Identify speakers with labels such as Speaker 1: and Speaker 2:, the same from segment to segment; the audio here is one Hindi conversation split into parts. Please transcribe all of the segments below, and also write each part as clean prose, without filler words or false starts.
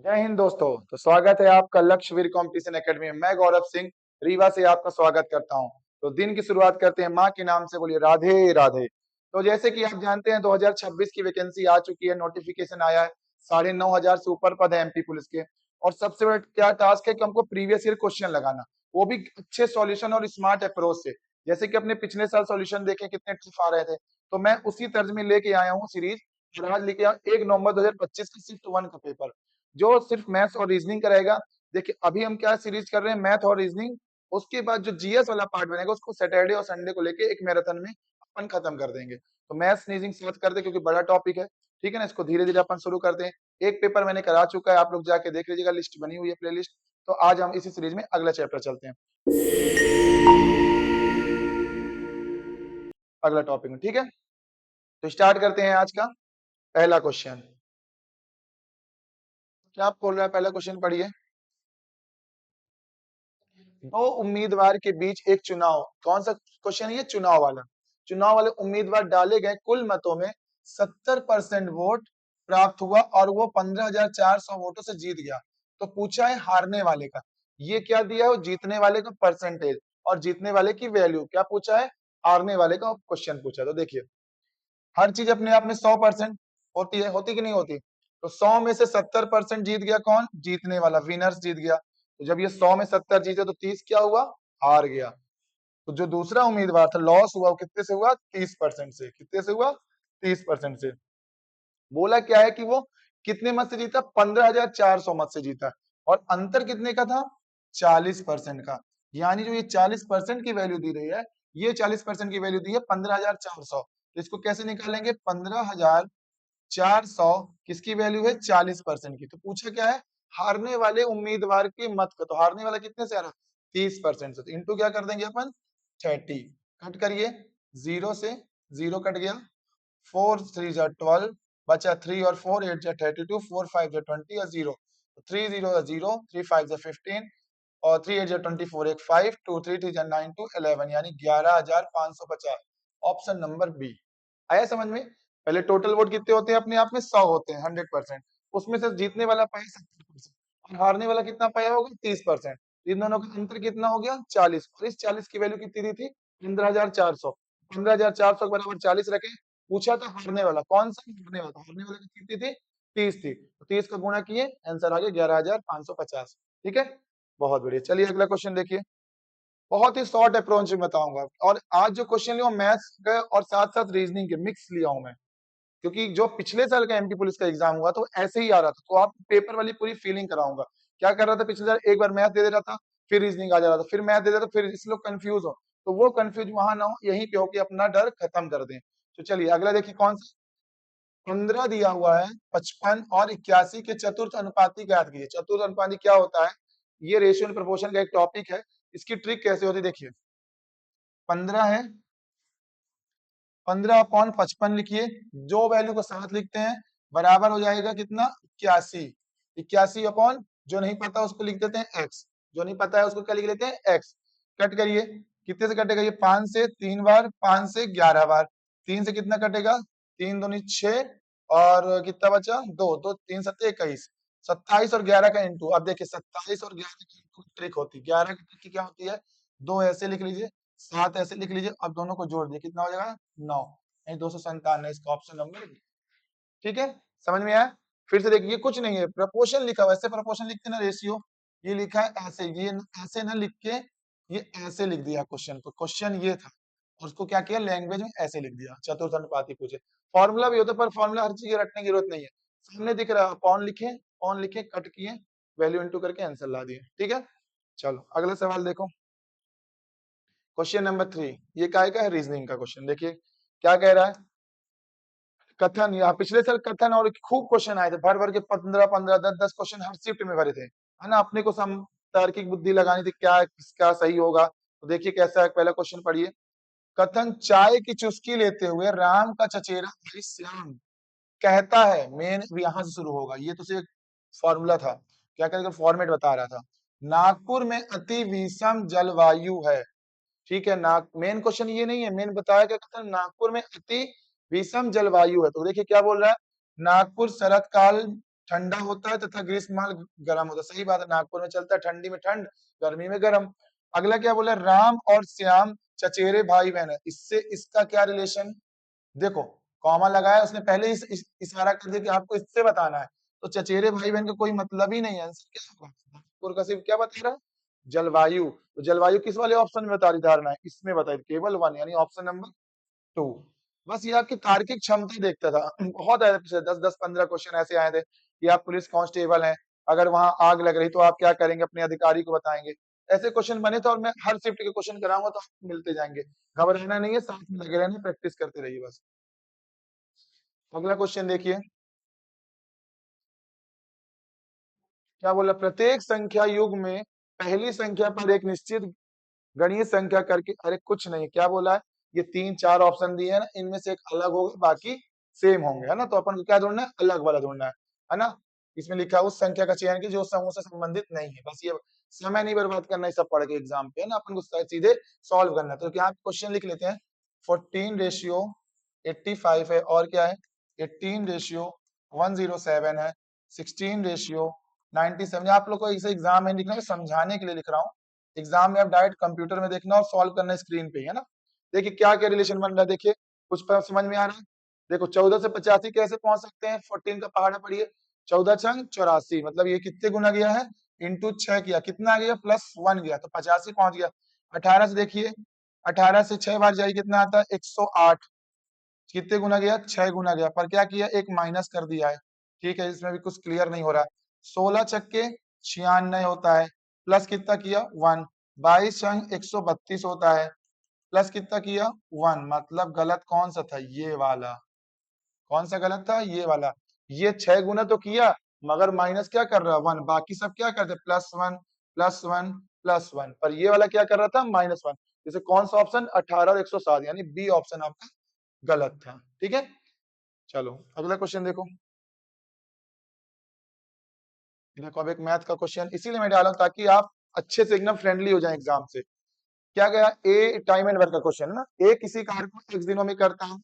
Speaker 1: जय हिंद दोस्तों। तो स्वागत है आपका लक्ष्यवीर कंपटीशन एकेडमी में। मैं गौरव सिंह रीवा से आपका स्वागत करता हूं। तो दिन की शुरुआत करते हैं मां के नाम से, बोलिए राधे राधे। तो जैसे कि आप जानते हैं 2026 की वैकेंसी आ चुकी है, नोटिफिकेशन आया है। 9,500 से ऊपर पद है एमपी पुलिस के। और सबसे बड़ा क्या टास्क है कि हमको प्रीवियस ईयर क्वेश्चन लगाना, वो भी अच्छे सॉल्यूशन और स्मार्ट अप्रोच से। जैसे कि अपने पिछले साल सॉल्यूशन देखे कितने टफ आ रहे थे, तो मैं उसी तर्ज में लेके आया हूँ सीरीज। और आज लेके आया 1 नवंबर 2025 का शिफ्ट 1 का पेपर, जो सिर्फ मैथ्स और रीजनिंग का रहेगा। देखिए अभी हम क्या सीरीज कर रहे हैं, मैथ और रीजनिंग। उसके बाद जो जीएस वाला पार्ट बनेगा उसको सैटरडे और संडे को लेके एक मैराथन में अपन खत्म कर देंगे। तो मैथ्स रीजनिंग साथ कर दे क्योंकि बड़ा टॉपिक है। ठीक है ना, इसको धीरे धीरे अपन शुरू करते हैं। एक पेपर मैंने करा चुका है, आप लोग जाके देख लीजिएगा, लिस्ट बनी हुई है, प्ले लिस्ट। तो आज हम इसी सीरीज में अगला चैप्टर चलते हैं, अगला टॉपिक में। ठीक है, तो स्टार्ट करते हैं आज का पहला क्वेश्चन। क्या आप बोल रहे हैं? पहला क्वेश्चन पढ़िए। दो उम्मीदवार के बीच एक चुनाव, कौन सा क्वेश्चन है ये? चुनाव वाला। चुनाव वाले उम्मीदवार डाले गए कुल मतों में 70% वोट प्राप्त हुआ और वो 15,400 वोटों से जीत गया। तो पूछा है हारने वाले का। ये क्या दिया है? वो जीतने वाले का परसेंटेज और जीतने वाले की वैल्यू। क्या पूछा है? हारने वाले का क्वेश्चन पूछा। तो देखिए, हर चीज अपने आप में 100% होती है, होती कि नहीं होती? तो 100 में से 70% जीत गया कौन? जीतने वाला, विनर्स जीत गया। तो जब ये 100 में 70 जीते तो 30 क्या हुआ? हार गया। तो जो दूसरा उम्मीदवार था लॉस हुआ, वो कितने से हुआ? 30% से। कितने से हुआ? 30% से। बोला क्या है कि वो कितने मत से जीता? 15,400 मत से जीता। और अंतर कितने का था? 40% का। यानी जो ये 40% की वैल्यू दी रही है, ये 40% की वैल्यू दी है 15,400। तो इसको कैसे निकालेंगे? 15,400 किसकी वैल्यू है? 40% की। तो पूछा क्या है? हारने वाले उम्मीदवार के मत का। तो हारने वाला कितने से आ रहा? 30% से। तो इंटू क्या कर देंगे अपन? 30। कट करिए, 0 से 0 कट गया, 4 3 जा 12, बचा 3 और 4 8 जा 32, 4 5 जा 20 और 0। 3 0 जा 0, 3 5 जा 15 और 3 8 जा 24, एक 5, 2 3 3 जा 9 2 11, यानी 11,550। Option number B. आया समझ में? पहले टोटल वोट कितने होते हैं? अपने आप में 100 होते हैं, 100%। उसमें से जीतने वाला पाया 70% और हारने वाला कितना पाया होगा? 30%। इन दोनों का अंतर कितना हो गया? 40। और इस 40 की वैल्यू कितनी दी थी? 15,400। 15,400 के बराबर 40 रखे। पूछा था हारने वाला, कौन सा हारने वाला? हारने वाला कितनी थी? 30 थी। तो 30 का गुणा किए, आंसर आ गया 11,550। ठीक है, बहुत बढ़िया। चलिए अगला क्वेश्चन देखिए। बहुत ही शॉर्ट अप्रोच में बताऊंगा। और आज जो क्वेश्चन लिया मैथ्स का और साथ साथ रीजनिंग के मिक्स लिया हूं मैं, क्योंकि जो पिछले साल का एमपी पुलिस का एग्जाम हुआ तो ऐसे ही आ रहा था। तो आप पेपर वाली पूरी फीलिंग कराऊंगा। क्या कर रहा था पिछले साल? एक बार मैथ दे दे रहा था, फिर रीजनिंग आ जा रहा था, फिर मैथ दे देता, फिर इस लोग कंफ्यूज हो। तो वो कंफ्यूज वहां ना हो, यहीं पे हो कि अपना डर खत्म कर दें। तो चलिए अगला देखिए, कौन सा? 15 दिया हुआ है, 55 और 81 के चतुर्थ अनुपाती ज्ञात कीजिए। चतुर्थ अनुपाती क्या होता है? ये रेशियो एंड प्रोपोर्शन का एक टॉपिक है। इसकी ट्रिक कैसे होती है देखिए। 15 है, 15/55 लिखिए। जो वैल्यू को साथ लिखते हैं बराबर हो जाएगा कितना? 81। 81 अपॉन, जो नहीं पता उसको लिख देते हैं एक्स। जो नहीं पता है उसको क्या लिख लेते हैं? एक्स। कट करिए, कितने से कटेगा ये? 5 से 3 बार, 5 से 11 बार। 3 से कितना कटेगा? 3 दूनी 6 और कितना बचा? 2 2 3 7 21। 27 और 11 का इंटू। अब देखिए 27 और 11 की इंटू ट्रिक होती है। 11 की ट्रिक क्या होती है? 2 ऐसे लिख लीजिए, 7 ऐसे लिख लीजिए, अब दोनों को जोड़ दिए, कितना हो जाएगा? 9। नहीं, 297 इसका ऑप्शन नंबर बी। ठीक है, समझ में आया? फिर से देखिए, कुछ नहीं है, प्रपोर्शन लिखा हुआ है। ऐसे प्रपोर्शन लिखते ना, रेशियो। ये लिखा है ऐसे, ये ऐसे ना लिख के ये ऐसे लिख दिया क्वेश्चन को। क्वेश्चन ये था और उसको क्या किया? लैंग्वेज में ऐसे लिख दिया। चतुर्थ अनुपाती पूछे। फॉर्मूला भी होता है पर फॉर्मूला हर चीज रटने की जरूरत नहीं है। सामने दिख रहा है, पॉन लिखे, पॉन लिखे, कट किए, वैल्यू इंटू करके आंसर ला दिए। ठीक है, चलो अगला सवाल देखो। क्वेश्चन नंबर 3, ये काय का है? रीजनिंग का क्वेश्चन। देखिए क्या कह रहा है। कथन, या पिछले साल कथन और खूब क्वेश्चन आए थे, भर भर के 15 15 10 10 क्वेश्चन हर शिफ्ट में भरे थे, है ना। अपने को सम तार्किक बुद्धि लगानी थी, क्या किसका सही होगा। तो देखिए कैसा है, पहला क्वेश्चन पढ़िए। कथन, चाय की चुस्की लेते हुए राम का चचेरा भाई श्याम कहता है, मेन यहां से शुरू होगा। ये तो सिर्फ फॉर्मूला था, क्या करेगा? फॉर्मेट बता रहा था। नागपुर में अति विषम जलवायु है। ठीक है, नाग मेन क्वेश्चन ये नहीं है। मेन बताया क्या कहता है? नागपुर में अति विषम जलवायु है। तो देखिए क्या बोल रहा है? नागपुर शरत काल ठंडा होता है तथा ग्रीष्मकाल गर्म होता है। सही बात है, नागपुर में चलता है ठंडी में ठंड, गर्मी में गर्म। अगला क्या बोला, राम और श्याम चचेरे भाई बहन है, इससे इसका क्या रिलेशन। देखो कॉमा लगाया उसने, पहले इशारा कर दिया कि आपको इससे बताना है, तो चचेरे भाई बहन का कोई मतलब ही नहीं है। आंसर क्या होगा, नागपुर का सिर्फ क्या बता रहा है, जलवायु। तो जलवायु किस वाले ऑप्शन में बता रही धारणा है, इसमें बताई, केवल वन, यानी ऑप्शन नंबर 2। बस ये आपकी तार्किक क्षमता देखता था। बहुत आए थे पिछले 10-10-15 क्वेश्चन ऐसे आए थे कि आप पुलिस कांस्टेबल हैं, अगर वहां आग लग रही तो आप क्या करेंगे, अपने अधिकारी को बताएंगे। ऐसे क्वेश्चन बने थे, और मैं हर शिफ्ट के क्वेश्चन कराऊंगा तो आपको मिलते जाएंगे। घबराना नहीं है, साथ में लगे रहना, प्रैक्टिस करते रहिए बस। अगला क्वेश्चन देखिए क्या बोला, प्रत्येक संख्या युग में पहली संख्या पर एक निश्चित गणीय संख्या करके, अरे कुछ नहीं, क्या बोला है, ये 3-4 ऑप्शन दिए हैं ना, इनमें से एक अलग होगा, बाकी सेम होंगे, है ना। तो अपन को क्या ढूंढना है, अलग वाला ढूंढना है ना। इसमें लिखा है उस संख्या का चयन की जो समूह से संबंधित नहीं है। बस ये समय नहीं बर्बाद करना है सब पढ़ के एग्जाम पे, है ना, अपन को सीधे सॉल्व करना है। तो यहाँ क्वेश्चन लिख लेते हैं, 14:85 है, और क्या है, 18:107 है, 16:97। आप लोग को इसे एग्जाम में लिखना है, समझाने के लिए लिख रहा हूँ। एग्जाम में आप डायरेक्ट कंप्यूटर में देखना और सॉल्व करना स्क्रीन पे ही, है ना। देखिए क्या क्या रिलेशन बन रहा है, देखिए कुछ पर समझ में आ रहा है। देखो 14 से 85 कैसे पहुंच सकते हैं, 14 का पहाड़ा पढ़िए, 14 छंग 84, मतलब ये कितने गुना गया है, इंटू 6 किया, कितना गया, +1 गया, तो 85 पहुंच गया। 18 से देखिए, 18 से 6 बार जाइए, कितना आता है, 108, कितने गुना गया, 6 गुना गया, पर क्या किया, एक माइनस कर दिया है। ठीक है, इसमें भी कुछ क्लियर नहीं हो रहा है। 16 छक्के 96 होता है, प्लस कितना किया, 1। 22 छंग 132 होता है, प्लस कितना किया, 1। मतलब गलत कौन सा था, ये वाला। कौन सा गलत था, ये वाला। ये 6 गुना तो किया, मगर माइनस क्या कर रहा है, 1। बाकी सब क्या करते, +1 +1 +1, पर ये वाला क्या कर रहा था, -1। जैसे कौन सा ऑप्शन, 18 और 107, यानी बी ऑप्शन आपका गलत था। ठीक है, चलो अगला क्वेश्चन देखो। देखो अब एक मैथ का क्वेश्चन, इसीलिए मैं डाला हूं ताकि आप अच्छे से एकदम फ्रेंडली हो जाए एग्जाम से। क्या गया, ए टाइम एंड वर्क का क्वेश्चन है ना। ए किसी कार्य को x दिनों में करता है,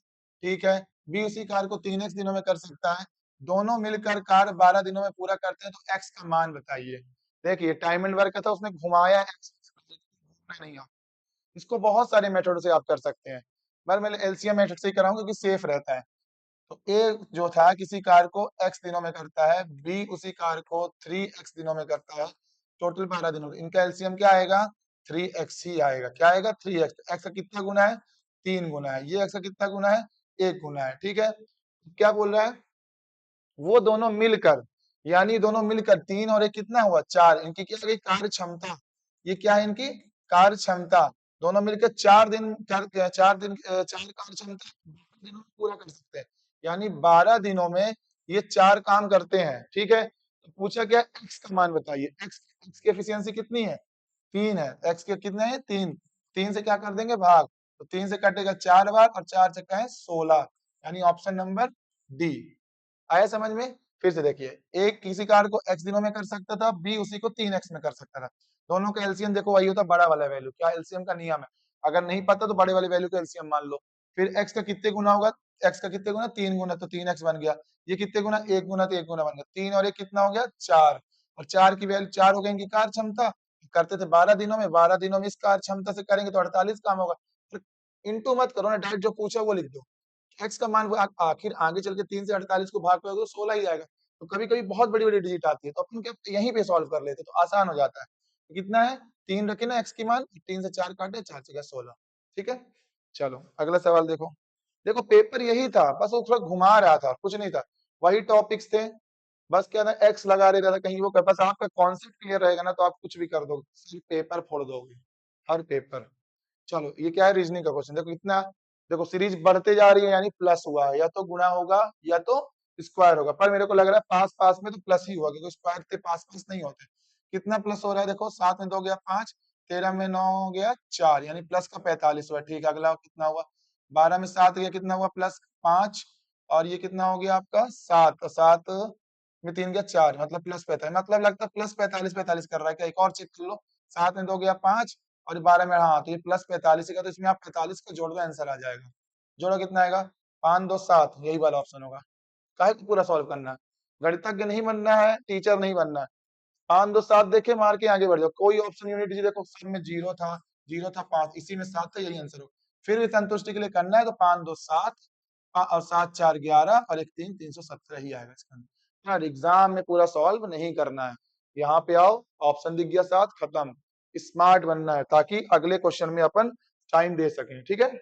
Speaker 1: ठीक है, बी उसी कार्य को 3x दिनों में कर सकता है, दोनों मिलकर कार्य 12 दिनों में पूरा करते हैं, तो x का मान बताइए। देखिए टाइम एंड वर्क का था, उसने घुमाया x, नहीं आप इसको बहुत सारे मेथड से आप कर सकते हैं, पर मैं एलसीएम मेथड से ही कराऊंगा क्योंकि सेफ रहता है। तो ए जो था किसी कार्य को x दिनों में करता है, बी उसी कार्य को 3x दिनों में करता है, टोटल 12 दिनों में, इनका एलसीएम क्या आएगा, 3x ही आएगा। क्या आएगा, 3x। x का कितना गुना है, 3 गुना है, ये x का कितना गुना है, 1 गुना है। ठीक है, क्या बोल रहा है, वो दोनों मिलकर, यानी दोनों मिलकर 3 और 1 कितना हुआ, 4, इनकी क्या गई, कार्य क्षमता। ये क्या है, इनकी कार्य क्षमता। दोनों मिलकर 4 दिन 4 दिन 4 कार्य क्षमता दिनों में पूरा कर सकते हैं, यानी 12 दिनों में ये 4 काम करते हैं। ठीक है, तो पूछा क्या, x का मान बताइए। x की एफिशिएंसी कितनी है, 3 है, x के कितने हैं, 3। 3 से क्या कर देंगे, भाग, तो 3 से कटेगा 4 बार, और 4 चक्का है 16, यानी ऑप्शन नंबर डी। आया समझ में। फिर से देखिए, एक किसी कार को x दिनों में कर सकता था, बी उसी को 3x में कर सकता था। दोनों का एलसीएम देखो वही होता, बड़ा वाला वैल्यू। क्या एलसीएम का नियम है, अगर नहीं पता तो बड़े वाले वैल्यू का एलसीएम मान लो। फिर x का कितने गुना होगा, x का कितने गुना, 3 गुना, तो 3x बन गया। ये कितने गुना, 1 गुना, तो 1 गुना बन गया। 3 और 1 कितना हो गया, 4, और 4 की वैल्यू 4 हो गई इनकी कार्य क्षमता। करते थे 12 दिनों में, 12 दिनों में इस कार्य क्षमता से करेंगे तो 48 काम होगा। इंटू मत करो ना, डायरेक्ट जो पूछा वो लिख दो। x का मान वो आखिर आगे चल के 3 से 48 को भाग पाओगे तो 16 ही आएगा। तो कभी-कभी बहुत बड़ी-बड़ी डिजिट आती है, तो अपन क्या यहीं पे सॉल्व कर लेते, तो आसान हो जाता है। तो कितना है, 3 रखे ना x की मान, 3 से 4 काटे, 4 से गया 16। ठीक है, चलो अगला सवाल देखो। देखो पेपर यही था, बस वो थोड़ा घुमा रहा था, कुछ नहीं था, वही टॉपिक्स थे। बस क्या था, x लगा देता था कहीं, वो बस आपका कॉन्सेप्ट क्लियर रहेगा ना तो आप कुछ भी कर दोगे, सिर्फ पेपर फोड़ दोगे, हर पेपर। चलो ये क्या है, रीजनिंग का क्वेश्चन। देखो इतना, देखो सीरीज बढ़ते जा रही है, यानी प्लस हुआ है, या तो गुणा होगा या तो स्क्वायर होगा, पर मेरे को लग रहा है पास पास में तो प्लस ही हुआ, क्योंकि स्क्वायर के पास पास नहीं होते। कितना प्लस हो रहा है, देखो 7 में 2 गया 5, 13 में 9 गया 4, यानी प्लस का 45 हुआ। ठीक है, अगला कितना हुआ, 12 में 7 गया, कितना हुआ, +5, और ये कितना हो गया आपका 7, और 7 में 3 गया 4, मतलब +45, मतलब लगता है +45 45 कर रहा है क्या, एक और चेक कर लो। 7 में 2 गया 5, और 12 में, हाँ, तो ये +45 का, तो इसमें आप 45 का जोड़ दो, आंसर आ जाएगा। जोड़ो कितना आएगा, 5 2 7, यही वाला ऑप्शन होगा। काहे को पूरा सॉल्व करना है, गणितज्ञ नहीं बनना है, टीचर नहीं बनना है। 5 2 7 देखे मार के आगे बढ़ जाओ। कोई ऑप्शन यूनिट जी देखो सब में 0 था 5, इसी में 7 था, यही आंसर हो। फिर भी संतुष्टि के लिए करना है तो 5 2 7 और 7 4 11 और 1 3 317 ही आएगा इसका आंसर। यार एग्जाम में पूरा सॉल्व नहीं करना है, यहाँ पे आओ ऑप्शन दिख गया 7, खत्म। स्मार्ट बनना है ताकि अगले क्वेश्चन में अपन टाइम दे सकें, ठीक है।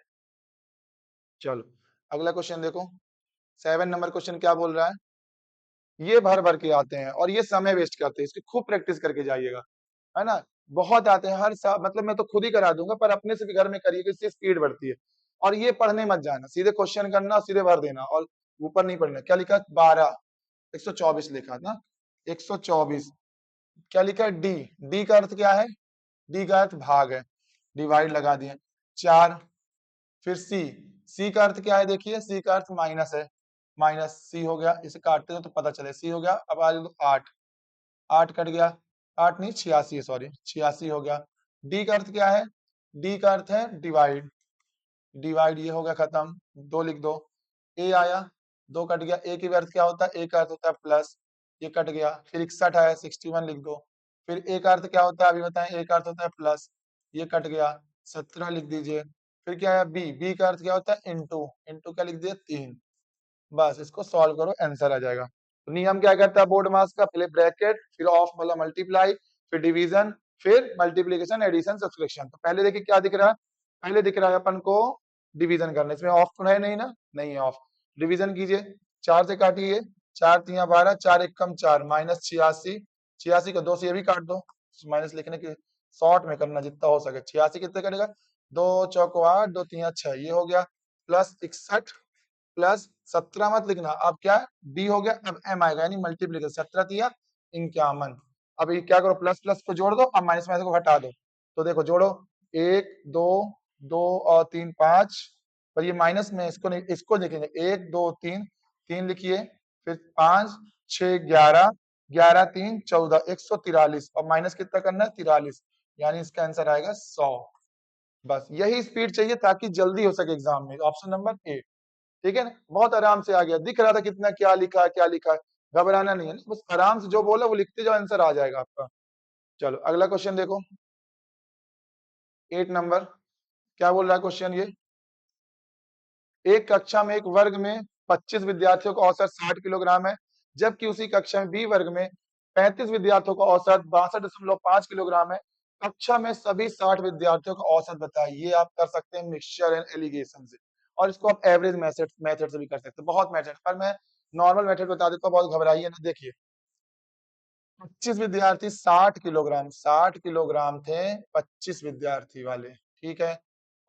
Speaker 1: चलो अगला क्वेश्चन देखो, 7 नंबर क्वेश्चन क्या बोल रहा है। ये भर भर के आते हैं और ये समय वेस्ट करते हैं, इसकी खूब प्रैक्टिस करके जाइएगा, है ना। बहुत आते हैं हर साल, मतलब मैं तो खुद ही करा दूंगा, पर अपने से भी घर में करिए, इससे स्पीड बढ़ती है। और ये पढ़ने मत जाना, सीधे क्वेश्चन करना और सीधे भर देना, और ऊपर नहीं पढ़ना। क्या लिखा 12 124 लिखा ना, 124। क्या लिखा डी, डी का अर्थ क्या है, डी का अर्थ भाग है, डिवाइड लगा दिए 4। फिर सी, सी का अर्थ क्या है, देखिए सी का अर्थ माइनस है, माइनस सी हो गया, इसे काटते हो तो पता चले सी हो गया। अब आ जाओ 8, 8 कट गया, 8 नहीं 86 है, सॉरी 86 हो गया। डी का अर्थ क्या है, डी का अर्थ है डिवाइड, डिवाइड ये हो गया खत्म, 2 लिख दो। ए आया, 2 कट गया, ए का अर्थ क्या होता है, ए का अर्थ होता है प्लस, ये कट गया। फिर 61 आया, 61 लिख दो। फिर ए का अर्थ क्या होता है अभी बताएं, ए का अर्थ होता है प्लस, ये कट गया, 17 लिख दीजिए। फिर क्या है बी, बी का अर्थ क्या होता है इंटू, इंटू क्या लिख दिया 3। बस इसको सॉल्व करो, आंसर आ जाएगा। तो नियम क्या करता है बोर्ड मास का, पहले ब्रैकेट, फिर ऑफ मतलब मल्टीप्लाई, फिर डिवीजन, फिर मल्टीप्लीकेशन एडिशन सब्सट्रैक्शन। तो पहले देखिए क्या दिख रहा है, पहले दिख रहा है अपन को डिवीजन करना, इसमें ऑफ तो है नहीं ना, नहीं है ऑफ। डिवीजन कीजिए, 4 से काटिए, 4 3 12, 4 1 कम 4 माइनस 86, 86 को 2 से ये भी काट दो, माइनस लिखने के शॉर्ट में करना जितना हो सके। 86 कितने करेगा, 2 चौको 8, 2 3 6, ये हो गया प्लस 61 प्लस 17 मत लिखना, अब क्या है डी हो गया, अब एम आएगा यानी मल्टीप्लीकेशन, 17 तिया 51। अब ये क्या करो प्लस प्लस को जोड़ दो, अब माइनस माइनस को हटा दो। तो देखो जोड़ो 1 2 2 और 3 5, पर ये माइनस में इसको नहीं, इसको देखेंगे 1 2 3, 3 लिखिए, फिर 5 6 11, 11 3 14, 143 और माइनस कितना करना है 43, यानी इसका आंसर आएगा 100। बस यही स्पीड चाहिए ताकि जल्दी हो सके एग्जाम में, ऑप्शन नंबर ए, ठीक है ना। बहुत आराम से आ गया, दिख रहा था कितना क्या लिखा है क्या लिखा है, घबराना नहीं है ना, बस आराम से जो बोला वो लिखते जाओ, आंसर आ जाएगा आपका। चलो अगला क्वेश्चन देखो, 8 नंबर क्या बोल रहा है क्वेश्चन ये। एक कक्षा में एक वर्ग में 25 विद्यार्थियों का औसत 60 किलोग्राम है, जबकि उसी कक्षा में बी वर्ग में 35 विद्यार्थियों का औसत 62.5 किलोग्राम है। कक्षा में सभी 60 विद्यार्थियों का औसत बताइए। ये आप कर सकते हैं मिक्सचर एंड एलिगेशन से, और इसको आप एवरेज मेथड से भी कर सकते हैं, बहुत मेथड, पर मैं नॉर्मल मेथड बता देता हूँ, बहुत घबराइए ना। देखिए 25 विद्यार्थी 60 किलोग्राम, 60 किलोग्राम थे 25 विद्यार्थी वाले, ठीक है।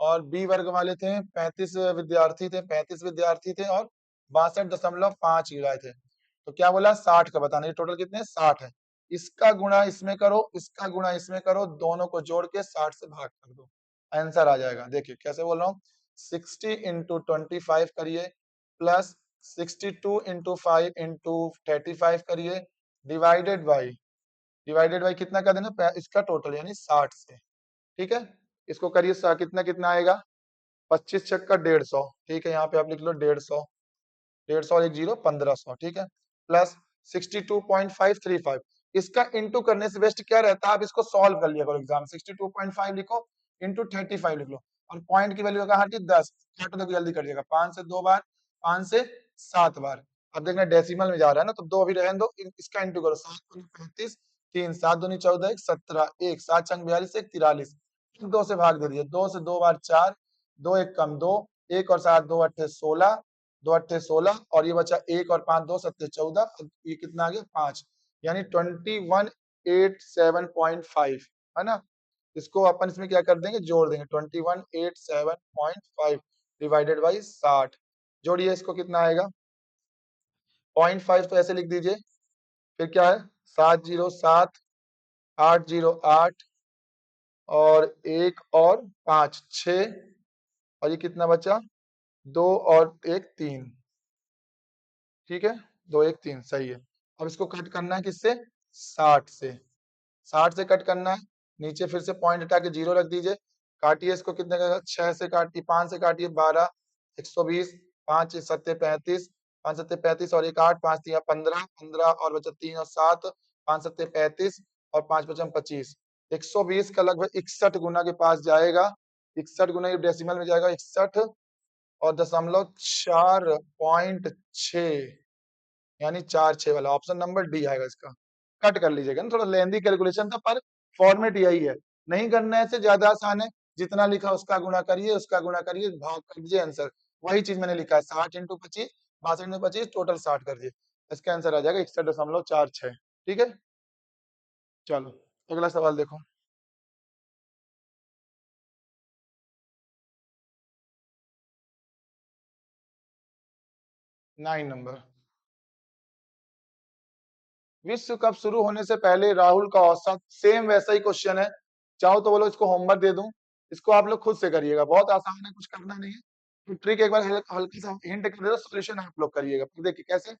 Speaker 1: और बी वर्ग वाले थे 35 विद्यार्थी थे, 35 विद्यार्थी थे और 62.5 किलो थे। तो क्या बोला 60 का बताना, ये टोटल कितने 60 है। इसका गुणा इसमें करो, इसका गुणा इसमें करो, दोनों को जोड़ के 60 से भाग कर दो, आंसर आ जाएगा। देखिए कैसे बोल रहा हूँ, 60 इंटू 25 करिए, प्लस 62 इंटू 5 इंटू 35 करिए, डिवाइडेड बाई, डिवाइडेड बाई कितना कर देना इसका टोटल यानी 60 से, ठीक है। इसको करिए कितना कितना आएगा, 25 छक्का 150, ठीक है। यहाँ पे आप लिख लो 150, 150 और 1 0 1500, ठीक है। प्लस 62.535, इसका इंटू करने से बेस्ट क्या रहता है, आप इसको सॉल्व कर लिया करो एग्जाम। 62.5 लिखो इंटू 35 लिख लो, और पॉइंट की वैल्यू कहा 10, काटो तो जल्दी कट जाएगा, 5 से 2 बार, 5 से 7 बार। अब देखना डेसिमल में जा रहा है ना, तो 2 अभी रहने दो, इसका इंटू करो, 7 35, 3 7 दूनी 14, 17, 1 7 छंग 42, 1 43, 2 से भाग दे दिए, 2 से 2 बार 4, 2 1 कम 2, 1 और 7 2 8 16, 2 8 16 और ये बचा 1 और 5 2 7 14, ये कितना आ गया 5, यानी 2187.5, है ना। इसको अपन इसमें क्या कर देंगे, जोड़ देंगे, 2187.5 डिवाइडेड बाई 60, जोड़िए इसको कितना आएगा 0.5, तो ऐसे लिख दीजिए। फिर क्या है 707 808 और 1 और 5 6, और ये कितना बचा 2 और 1 3, ठीक है, 2 1 3 सही है। अब इसको कट करना है किससे 60 से, 60 से कट करना है, नीचे फिर से पॉइंट हटा के 0 रख दीजिए, काटिए इसको कितने का 6 से काटिए, 5 से काटिए 12, 120, 5 7 35, 5 सत्ते 35 और 1 8, 5 3 15, 15 और बचा 3 और 7, 5 सत्ते 35 और 5 बचा 25। 120 का लगभग 61 गुना के पास जाएगा। 61 गुना ये डेसिमल में जाएगा 61 और 0.4.6 यानी 4 6 वाला ऑप्शन नंबर डी आएगा इसका। कट कर लीजिएगा ना, थोड़ा लेंदी कैलकुलेशन था पर फॉर्मेट यही है। नहीं करने से ज्यादा आसान है, जितना लिखा उसका गुणा करिए, उसका गुणा करिए, भाग कर दीजिए आंसर। वही चीज मैंने लिखा है 60 × 25, 62 × 25 टोटल 60 कर दिए, इसका आंसर आ जाएगा 61.46। ठीक है, चलो अगला सवाल देखो। 9 नंबर। विश्व कप शुरू होने से पहले राहुल का औसत, सेम वैसा ही क्वेश्चन है, चाहो तो बोलो इसको होमवर्क दे दूं, इसको आप लोग खुद से करिएगा, बहुत आसान है, कुछ करना नहीं है। तो ट्रिक एक बार हल्की सा हिंट कर दे दो, सॉल्यूशन आप लोग करिएगा। देखिए कैसे,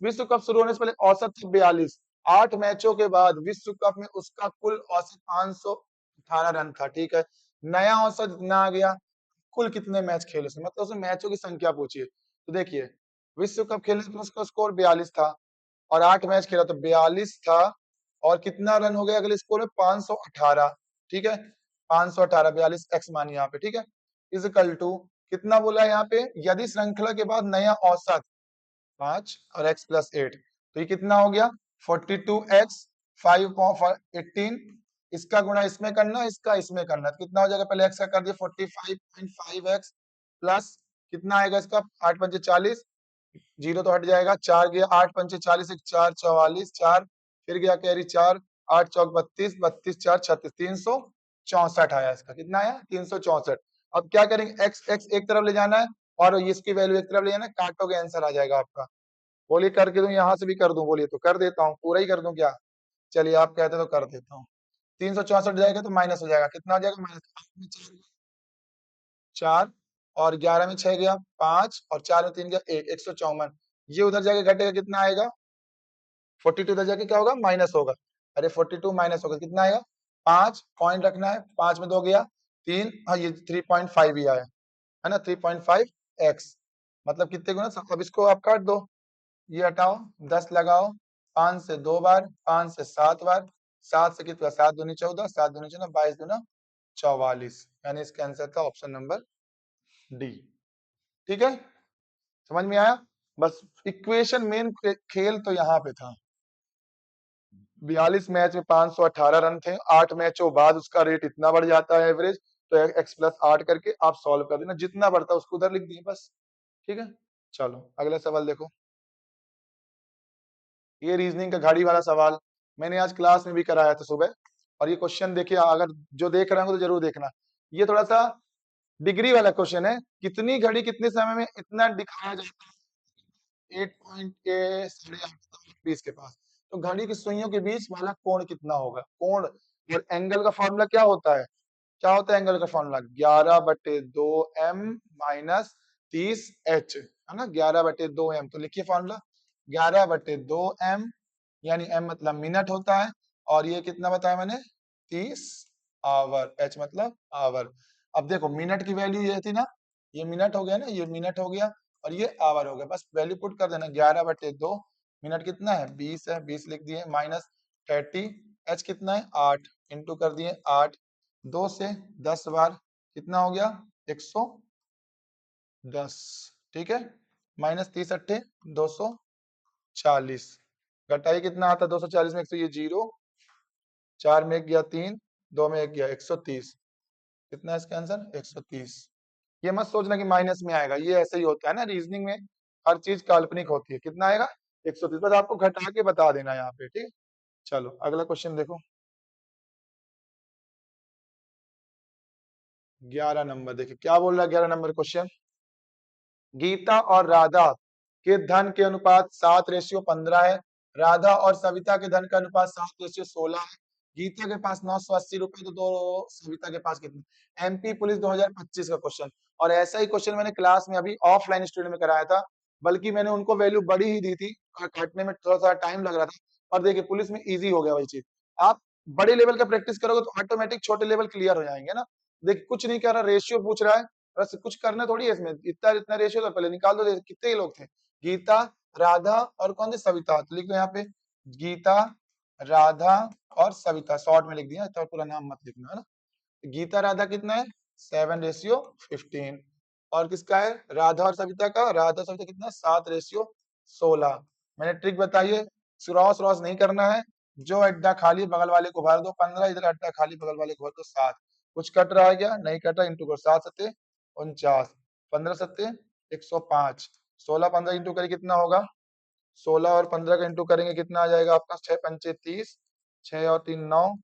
Speaker 1: विश्व कप शुरू होने से पहले औसत था 42, 8 मैचों के बाद विश्व कप में उसका कुल औसत 518 रन था। ठीक है, नया औसत कितना आ गया, कुल कितने मैच खेले उसने, मतलब उसने मैचों की संख्या पूछी है। तो देखिए विश्व कप खेलने से उसका स्कोर 42 था और 8 मैच खेला तो 42 था और कितना रन हो गया अगले स्कोर में 518। ठीक है, 518 42 एक्स मानिए यहाँ पे। ठीक है, इज इक्वल टू कितना बोला है यहाँ पे, यदि श्रृंखला के बाद नया औसत 5 और x प्लस 8, तो ये कितना हो गया 42x 5.18, इसका गुणा इसमें करना, इसका इसमें करना, तो कितना हो जाएगा, पहले x का कर दिया 45.5x प्लस कितना आएगा इसका 8 पंचे 40, जीरो तो हट जाएगा, 4 गया 8 पंचे 40, 1 4 44, 4 फिर गया कैरी 4, 8 चौक 32, 32 4 36, 364 आया इसका, कितना आया 364। अब क्या करेंगे, x x एक तरफ ले जाना है और इसकी वैल्यू एक तरफ ले जाना है, काटोगे आंसर आ जाएगा आपका। बोलिए करके दूं, यहाँ से भी कर दूं, बोलिए तो कर देता हूँ, पूरा ही कर दूं क्या, चलिए आप कहते तो कर देता हूँ। 364 जाएगा तो माइनस हो जाएगा, कितना हो जाएगा माइनस 4 और 11 में 6 गया 5 और 4 में 3 गया 1, 154। ये उधर जाके घटेगा, कितना आएगा 42, उधर जाके क्या होगा माइनस होगा, अरे 42 माइनस होगा, कितना आएगा 5, पॉइंट रखना है, 5 में 2 गया 3, हाँ ये 3.5 ही आया है ना, 3.5x मतलब कितने गुना, अब इसको आप काट दो, ये हटाओ 10 लगाओ, 5 से 2 बार, 5 से 7 बार, 7 से कितना 7 दूनी 14, 7 दूनी 14, 22 दूना 44, यानी इसका आंसर था ऑप्शन नंबर डी। ठीक है, समझ में आया, बस इक्वेशन मेन खेल तो यहाँ पे था। 42 मैच में 518 रन थे, 8 मैचों बाद उसका रेट इतना बढ़ जाता है एवरेज, तो x प्लस 8 करके आप सॉल्व कर देना, जितना बढ़ता है उसको उधर लिख दिए बस। ठीक है, चलो अगला सवाल देखो। ये रीजनिंग का घड़ी वाला सवाल मैंने आज क्लास में भी कराया था सुबह, और ये क्वेश्चन देखिए, अगर जो देख रहे हो तो जरूर देखना, ये थोड़ा सा डिग्री वाला क्वेश्चन है, कितनी घड़ी कितने समय में इतना दिखाया जाता है 8 पॉइंट के 8.5 के पास, तो घड़ी की सुइयों के बीच वाला कोण कितना होगा, कोण और एंगल का फॉर्मूला क्या होता है, क्या होता है एंगल का फॉर्मूला 11/2m माइनस 30h, है ना, 11/2m, तो लिखिए फॉर्मूला 11/2m, यानी m मतलब मिनट होता है और ये कितना बताया मैंने 30 आवर, h मतलब आवर। अब देखो मिनट की वैल्यू ये थी ना, ये मिनट हो गया ना, ये मिनट हो गया और ये आवर हो गया, बस वैल्यू पुट कर देना 11/2, मिनट कितना है 20 है, 20 लिख दिए, माइनस 30, h कितना है 8, इंटू कर दिए 8, 2 से 10 बार कितना हो गया 110। ठीक है, माइनस 30 अट्ठे 240, घटाई कितना आता 240 में 100, ये 0, 4 में 1 गया 3, 2 में 1 गया 130, कितना है इसका आंसर 130। ये मत सोचना कि माइनस में आएगा, ये ऐसे ही होता है ना रीजनिंग में, हर चीज काल्पनिक होती है, कितना आएगा 130, बस आपको घटा के बता देना यहाँ पे। ठीक, चलो अगला क्वेश्चन देखो। 11 नंबर देखिए क्या बोल रहा है, 11 नंबर क्वेश्चन, गीता और राधा के धन के अनुपात 7:15 है, राधा और सविता के धन का अनुपात 7:16 है, गीता के पास 980 रुपए, तो सविता के पास कितने, एमपी पुलिस 2025 का क्वेश्चन। और ऐसा ही क्वेश्चन मैंने क्लास में अभी ऑफलाइन स्टूडेंट में कराया था, बल्कि मैंने उनको वैल्यू बड़ी ही दी थी और काटने में थोड़ा सा टाइम लग रहा था, और देखिए पुलिस में इजी हो गया वही चीज, आप बड़े लेवल का प्रैक्टिस करोगे तो ऑटोमेटिक छोटे लेवल क्लियर हो जाएंगे ना। देखिए कुछ नहीं कर रहा, रेशियो पूछ रहा है, बस कुछ करना थोड़ी है इसमें, इतना इतना रेशियो तो पहले निकाल दो, कितने ही लोग थे, गीता, राधा और कौन सी सविता, तो लिख दो यहाँ पे गीता, राधा और सविता, शॉर्ट में लिख दिया, तो पूरा नाम मत लिखना, है ना। गीता राधा कितना है 7:15, और किसका है राधा और सविता का, राधा सविता कितना 7:16। मैंने ट्रिक बताई है, क्रॉस क्रॉस नहीं करना है, जो अड्डा खाली बगल वाले को भर दो 15, इधर अड्डा खाली बगल वाले को भर दो 7, कुछ कट रहा है क्या, नहीं कट रहा, इंटू करो 7 सत्ते 49, 15 सत्ते 105, 16 15 इंटू करिए कितना होगा, 16 और 15 का इंटू करेंगे कितना आ जाएगा आपका, 6 पंचे 30, 6 और 3 9,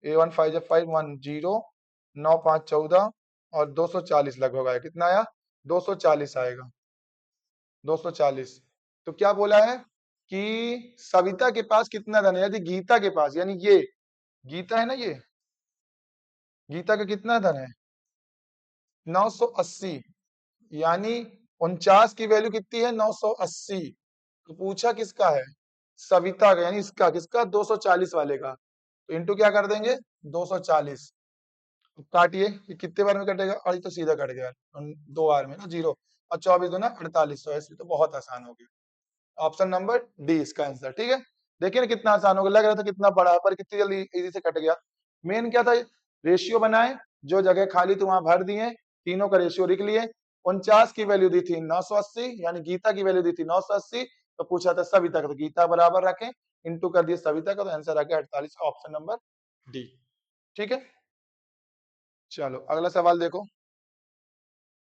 Speaker 1: A1 5 5 1 0, 9 5 14 और 240 लगभग आया, कितना आया 240 आएगा, 240। तो क्या बोला है कि सविता के पास कितना धन है, यदि गीता के पास, यानी ये गीता है ना, ये गीता का कितना धन है 980, यानी 49 की वैल्यू कितनी है 980, तो पूछा किसका है सविता का, यानी इसका किसका 240 वाले का, तो इंटू क्या कर देंगे 240, काटिए कि कितने बार में कटेगा, और ये तो सीधा कट गया 2 बार में ना 0, और 24 दूना 48, ऐसे तो बहुत आसान हो गया, ऑप्शन नंबर डी इसका आंसर, ठीक है। देखिए ना कितना आसान हो गया, लग रहा था कितना बड़ा है पर कितनी जल्दी इजी से कट गया। मेन क्या था, रेशियो बनाए, जो जगह खाली थी वहां भर दिए, तीनों का रेशियो लिख लिए, 49 की वैल्यू दी थी 980, यानी गीता की वैल्यू दी थी 980, तो पूछा था सविता का, तो गीता बराबर रखें, इंटू कर दिए सविता का, तो आंसर आ गया 48, ऑप्शन नंबर डी, ठीक है। चलो अगला सवाल देखो,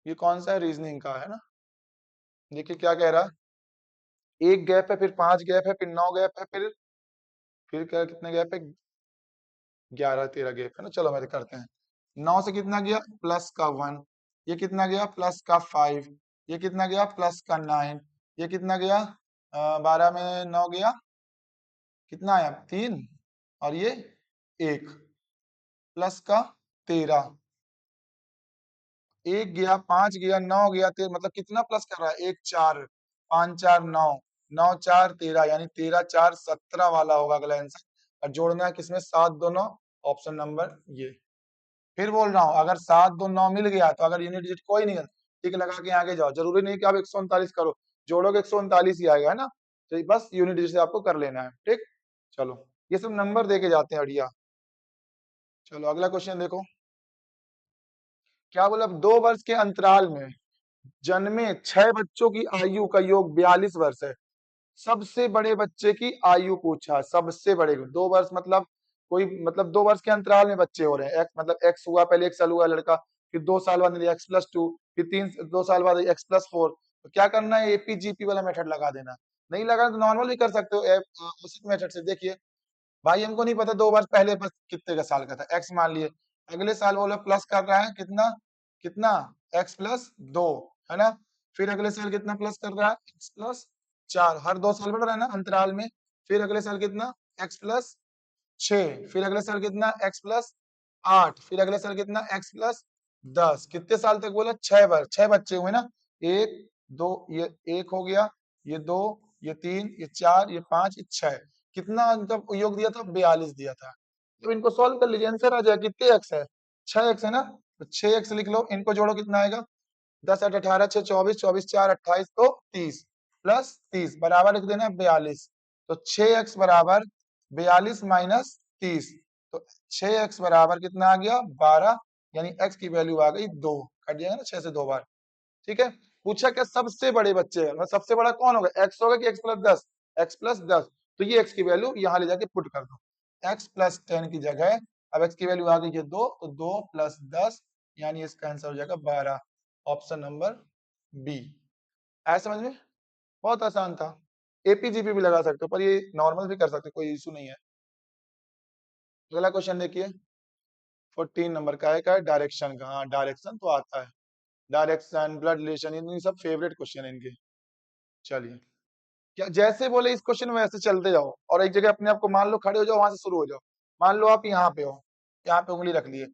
Speaker 1: ये कौन सा है, रीजनिंग का है ना। देखिए क्या कह रहा, एक गैप है, फिर 5 गैप है, फिर 9 गैप है, फिर क्या कितने गैप है, 11 13 गैप है ना। चलो मेरे करते हैं, 9 से कितना गया प्लस का 1, ये कितना गया प्लस का 5, ये कितना गया प्लस का 9, ये कितना गया 12 में 9 गया कितना आया 3, और ये 1 प्लस का 13, 1 गया 5 गया 9 गया 13, मतलब कितना प्लस कर रहा है 1 4, 5 4 9, 9 4 13, यानी 13 4 17 वाला होगा अगला आंसर, और जोड़ना है किसमें 7 2 9, ऑप्शन नंबर ये। फिर बोल रहा हूँ अगर 7 2 9 मिल गया, तो अगर यूनिट डिजिट कोई नहीं है, टिक लगा के आगे जाओ, जरूरी नहीं कि आप 139 करो, जोड़ोगे 139 ही आएगा, है ना। तो बस यूनिट डिजिट से आपको कर लेना है, ठीक। चलो ये सब नंबर देके जाते हैं अड़िया। चलो अगला क्वेश्चन देखो, क्या बोला, 2 वर्ष के अंतराल में जन्मे 6 बच्चों की आयु का योग 42 वर्ष है, सबसे बड़े बच्चे की आयु पूछा, सबसे बड़े 2 वर्ष मतलब कोई, मतलब 2 वर्ष के अंतराल में बच्चे हो रहे हैं, एक्स मतलब एक्स हुआ पहले 1 साल हुआ लड़का, फिर 2 साल बाद एक्स प्लस 2, फिर 2 साल बाद एक्स प्लस 4, तो क्या करना है एपीजीपी वाला मेथड लगा देना, नहीं लगा तो नॉर्मल भी कर सकते हो उसी मेथड से। देखिए भाई हमको नहीं पता 2 वर्ष पहले बस कितने का साल का था, एक्स मान लिए, अगले साल बोला प्लस कर रहा है कितना कितना एक्स प्लस 2, है ना, फिर अगले साल कितना प्लस कर रहा है एक्स प्लस 4, हर 2 साल बढ़ रहा है ना अंतराल में, फिर अगले साल कितना एक्स प्लस 6, फिर अगले साल कितना एक्स प्लस 8, फिर अगले साल कितना एक्स प्लस 10, कितने साल तक बोला 6 बार, 6 बच्चे हुए ना, 1 2, ये 1 हो गया, ये 2, ये 3, ये 4, ये 5, ये 6, कितना इनका योग दिया था 42 दिया था। तो इनको सॉल्व कर लीजिए, आंसर आ जाएगा, कितने एक्स है 6 एक्स है ना, तो 6 एक्स लिख लो, इनको जोड़ो कितना आएगा 10 8 18 6 24, 24 4 28, तो 30 प्लस 30 बराबर लिख देना 42, तो 6 एक्स बराबर 42 माइनस 30, तो 6 एक्स बराबर कितना आ गया 12, यानी एक्स की वैल्यू आ गई 2, कट जाएगा ना 6 से 2 बार, ठीक है। पूछा क्या सबसे बड़े बच्चे हैं, सबसे बड़ा कौन होगा एक्स होगा कि एक्स प्लस 10, एक्स प्लस 10, तो ये एक्स की वैल्यू यहाँ ले जाके पुट कर दो, एक्स प्लस 10 की जगह अब एक्स की वैल्यू आ गई है 2, तो 2 प्लस 10, यानी इसका आंसर हो जाएगा 12, ऑप्शन नंबर बी। ऐसा समझ में, बहुत आसान था, एपीजीपी भी लगा सकते हो, पर ये नॉर्मल भी कर सकते हो, कोई इशू नहीं है। अगला क्वेश्चन देखिए 14 नंबर का है, डायरेक्शन का, हाँ डायरेक्शन तो आता है, डायरेक्शन ब्लड रिलेशन इन सब फेवरेट क्वेश्चन है इनके। चलिए क्या जैसे बोले इस क्वेश्चन में वैसे चलते जाओ, और एक जगह अपने आप को मान लो खड़े हो जाओ, वहां से शुरू हो जाओ, मान लो आप यहाँ पे हो, यहाँ पे उंगली रख लिए,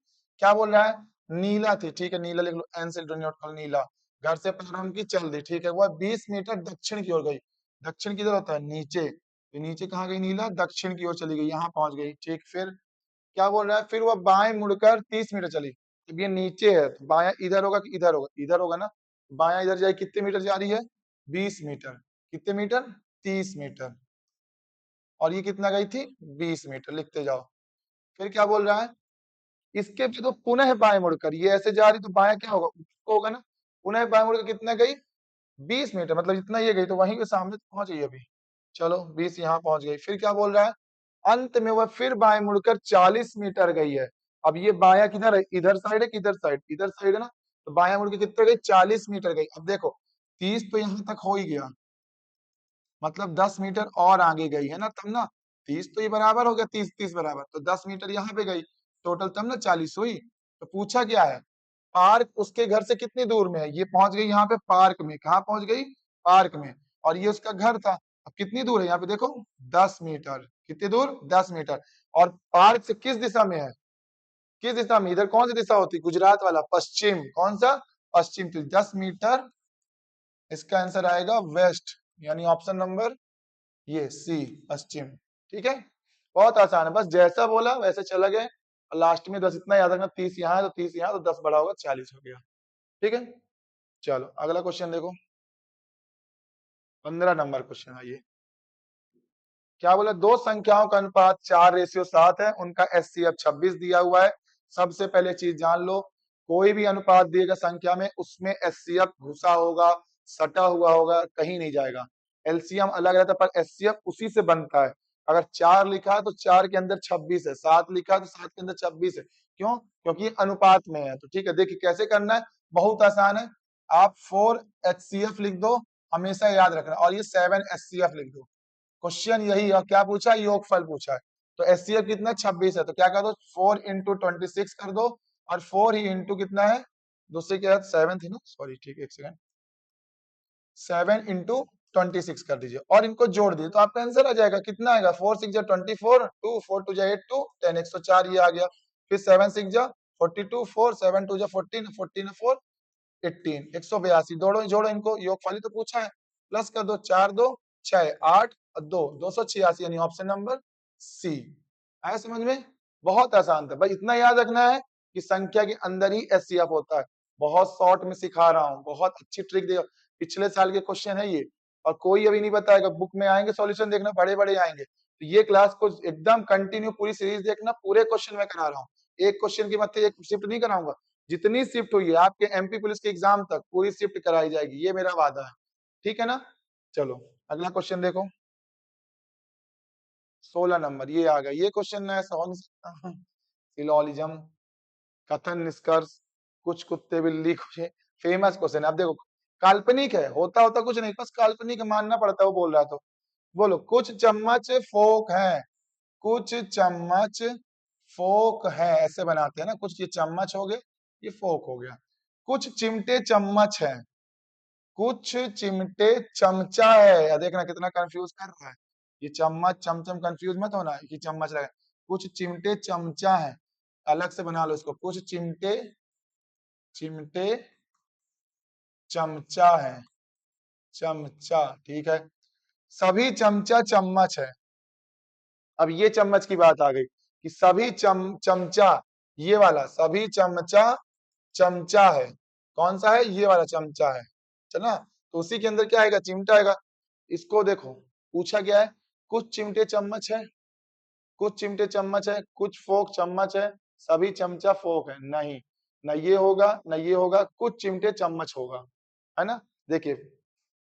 Speaker 1: क्या बोल रहा है नीला थी, ठीक है नीला लिख लो, एन से डिनोट कर नीला, घर से प्रारंभ की चल दी, ठीक है, वह 20 मीटर दक्षिण की ओर गई, दक्षिण किधर होता है नीचे, तो नीचे कहाँ गई नीला दक्षिण की ओर चली गई, यहाँ पहुंच गई, ठीक, फिर क्या बोल रहा है, फिर वह बाएं मुड़कर 30 मीटर चली, अब ये नीचे है तो बायां इधर होगा कि इधर होगा, इधर होगा ना, बायां इधर जाए कितने मीटर जा रही है 20 मीटर, कितने मीटर? 30 मीटर। और ये कितना गई थी? 20 मीटर। लिखते जाओ। फिर क्या बोल रहा है? इसके भी तो पुनः बाएं मुड़कर, ये ऐसे जा रही तो बाएं क्या होगा? उसको होगा ना। पुनः बाएं मुड़कर कितना गई? 20 मीटर, मतलब जितना ये गई तो वहीं के सामने पहुंच गई अभी। चलो 20 यहाँ पहुंच गई। फिर क्या बोल रहा है? अंत में वह फिर बाएं मुड़कर 40 मीटर गई है। अब ये बाया किधर है? इधर साइड है, किधर साइड? इधर साइड है ना। तो बाया मुड़ के कितने गई? 40 मीटर गई। अब देखो 30 तो यहाँ तक हो ही गया, मतलब 10 मीटर और आगे गई है ना, तब ना 30 तो ये बराबर हो गया, 30 30 बराबर, तो 10 मीटर यहाँ पे गई, टोटल तब ना 40 हुई। तो पूछा क्या है? पार्क उसके घर से कितनी दूर में है? ये पहुंच गई यहाँ पे पार्क में। कहाँ पहुंच गई? पार्क में। और ये उसका घर था। अब कितनी दूर है? यहाँ पे देखो 10 मीटर। कितनी दूर? 10 मीटर। और पार्क से किस दिशा में है? किस दिशा में? इधर कौन सी दिशा होती है? गुजरात वाला, पश्चिम। कौन सा? पश्चिम। तो 10 मीटर, इसका आंसर आएगा वेस्ट, यानी ऑप्शन नंबर ये सी, पश्चिम। ठीक है, बहुत आसान है, बस जैसा बोला वैसे चला गए। और लास्ट में 10 इतना याद रखना, 30 यहाँ है तो 30 यहाँ, तो 10 बड़ा होगा, 40 हो गया। ठीक है, चलो अगला क्वेश्चन देखो। 15 नंबर क्वेश्चन है ये। क्या बोला? दो संख्याओं का अनुपात 4:7 है, उनका एचसीएफ 26 दिया हुआ है। सबसे पहले चीज जान लो, कोई भी अनुपात दिएगा संख्या में, उसमें एचसीएफ घुसा होगा, सटा हुआ होगा, कहीं नहीं जाएगा। एलसीएम अलग रहता है पर एचसीएफ उसी से बनता है। अगर 4 लिखा है तो 4 के अंदर 26 है, 7 लिखा है तो 7 के अंदर 26 है। क्यों? क्योंकि ये अनुपात में है। तो ठीक है, देखिए कैसे करना है, बहुत आसान है। आप 4 एचसीएफ लिख दो, हमेशा याद रखना, और ये 7 एचसीएफ लिख दो। क्वेश्चन यही है। क्या पूछा? योगफल पूछा है। तो एचसीएफ कितना? 26 है, तो क्या कर दो? 4 इंटू 26 कर दो, और 4 ही इंटू कितना है? दूसरे के साथ 7 थी ना, सॉरी, ठीक है, एक सेकंड। 7 इंटू 26 कर दीजिए, और इनको जोड़ दीजिए तो आपका आंसर आ जाएगा। कितना आएगा? 4 6 जा 24, 2 4 2 जा 8 2 10, 104 ये आ गया। फिर 7 6 जा 42, 4 7 2 जा 14, 14 4 18, 182। जोड़ो जोड़ो इनको, योगफल तो पूछा है। प्लस कर दो, 4 2 6 8 2 286, यानी ऑप्शन नंबर सी। आया समझ में? बहुत आसान था भाई, इतना याद रखना है कि संख्या के अंदर ही एचसीएफ होता है। बहुत शॉर्ट में सिखा रहा हूँ, बहुत अच्छी ट्रिक दे। पिछले साल के क्वेश्चन है ये, और कोई अभी नहीं बताएगा। बुक में आएंगे सॉल्यूशन देखना, बड़े बड़े आएंगे। तो ये क्लास को एकदम कंटिन्यू पूरी सीरीज देखना, पूरे क्वेश्चन में करा रहा हूँ। एक क्वेश्चन की मत एक शिफ्ट नहीं कराऊंगा। जितनी शिफ्ट हुई है आपके एमपी पुलिस के एग्जाम तक, पूरी शिफ्ट कराई जाएगी, ये मेरा वादा है। ठीक है ना? चलो अगला क्वेश्चन देखो। 16 नंबर ये आ गया। ये क्वेश्चन ना ऐसा हो नहीं सकता। सिलोजिज्म, कथन, निष्कर्ष, कुछ कुत्ते बिल्ली, कुछ फेमस क्वेश्चन है। अब देखो, काल्पनिक है, होता होता कुछ नहीं, बस काल्पनिक मानना पड़ता है। वो बोल रहा है तो बोलो, कुछ चम्मच फोक है, कुछ चम्मच फोक है, ऐसे बनाते हैं ना, कुछ ये चम्मच हो गए, ये फोक हो गया। कुछ चिमटे चम्मच है, कुछ चिमटे चमचा है। या देखना कितना कंफ्यूज कर रहा है। ये चम्मच चमचम कंफ्यूज मत होना कि चम्मच लगा। कुछ चिमटे चमचा है, अलग से बना लो इसको। कुछ चिमटे चिमटे चमचा है, चमचा, ठीक है। सभी चमचा चम्मच है। अब ये चम्मच की बात आ गई कि सभी चमचा, ये वाला सभी चमचा चमचा है। कौन सा है? ये वाला चमचा है, चला। तो उसी के अंदर क्या आएगा? चिमटा आएगा। इसको देखो, पूछा गया है कुछ चिमटे चम्मच है, कुछ चिमटे चम्मच है, कुछ फोक चम्मच है, सभी चमचा फोक है। नहीं, न ये होगा न ये होगा, कुछ चिमटे चम्मच होगा, है ना। देखिए